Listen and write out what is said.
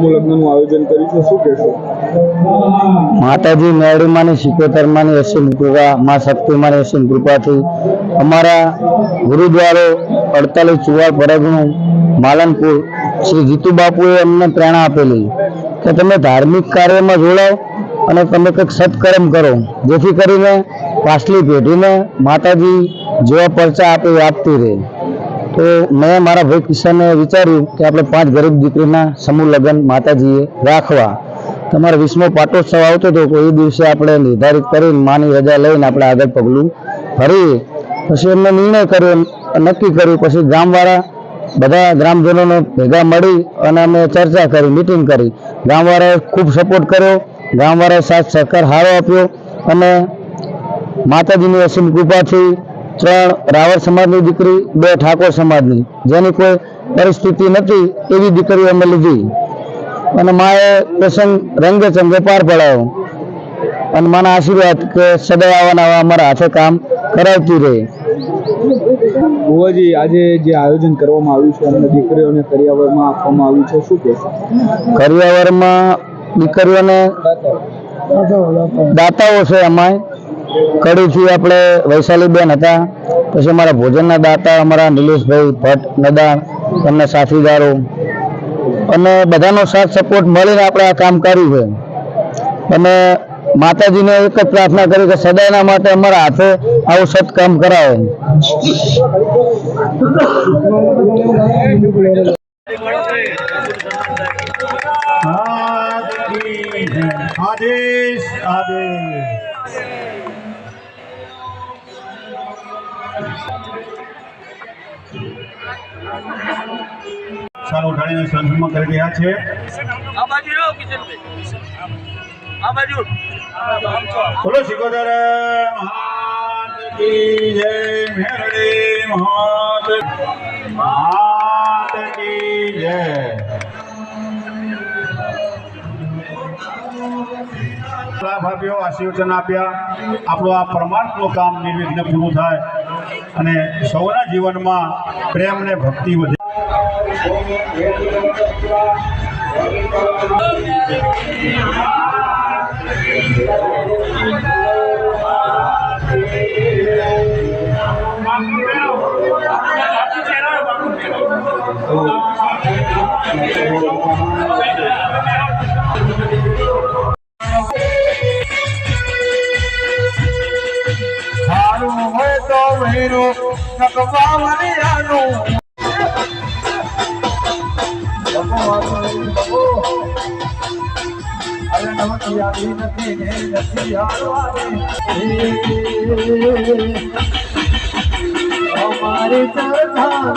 સમૂહ લગ્નનું આયોજન કર્યું છે, શું કહેશો? માતાજી મેળીમાંની સિકોતરમાંની અસીમ કૃપા, મા શક્તિમાંની અસીમ કૃપાથી અમારા ગુરુદ્વારો 48 પરગણું માલનપુર શ્રી જીતુ બાપુએ અમને પ્રેરણા આપેલી કે તમે ધાર્મિક કાર્યમાં જોડાઓ અને તમે કંઈક સત્કર્મ કરો, જેથી કરીને પાછલી પેઢીને માતાજી જેવા પરચા આપતી રહે. તો મેં મારા ભાઈ કિશને વિચાર્યું કે આપણે 5 ગરીબ દીકરીના સમૂહ લગ્ન માતાજીએ રાખવા. તમારો 20મો પાટોત્સવ આવતો હતો, એ દિવસે આપણે નિર્ધારિત કરીને માની રજા લઈને આપણે આગળ પગલું ભરીએ. પછી એમને નિર્ણય કર્યો, નક્કી કર્યું. પછી ગામવાળા બધા ગ્રામજનોને ભેગા મળી અને અમે ચર્ચા કરી, મિટિંગ કરી. ગામવાળાએ ખૂબ સપોર્ટ કર્યો, ગામવાળાએ સાથ સહકાર સારો આપ્યો અને માતાજીની અસીમ કૃપાથી 3 રાવળ સમાજની દીકરી, 2 ઠાકોર સમાજની, જેની કોઈ પરિસ્થિતિ નથી એવી દીકરીઓ અમે લીધી અને માએ પ્રસંગ રંગે ચંગે પાર પડાયો. અને માના આશીર્વાદ કે સદાય આવા અમારા હાથે કામ કરાવતી રહે. ભુવાજી, આજે જે આયોજન કરવામાં આવ્યું છે અમને દીકરીઓને કરિયાવરમાં આપવામાં આવ્યું છે, શું કહેશો? કરિયાવરમાં દીકરીઓને દાતાઓ છે. અમાય કડીથી આપણે વૈશાલીબેન હતા, પછી અમારા ભોજનના દાતા અમારા નિલેશભાઈ ભટ્ટ નદાણ, એમના સાથીદારો અને બધાનો સાથ સપોર્ટ મળીને આપણે આ કામ કર્યું છે. અને માતાજીને એક જ પ્રાર્થના કરી કે સદાયના માટે અમારા હાથે આવું સત્કામ કરાવે. આદેશ આદેશ. ચાલો ઉઠાડીને સંસદમાં કરી રહ્યા છે. બોલો સિકોતર મહારાજ કી જય, મેરડી મહારાજ કી જય. ભાભીઓ આશીર્વચન આપ્યા. આપણું આ પરમાર્થનું કામ નિર્વિઘ્ન પૂરું થાય અને સૌના જીવનમાં પ્રેમ ને ભક્તિ વધે. સારું હોય તો ભેરો નકવા મરિયાનું અમારી ચર્ચા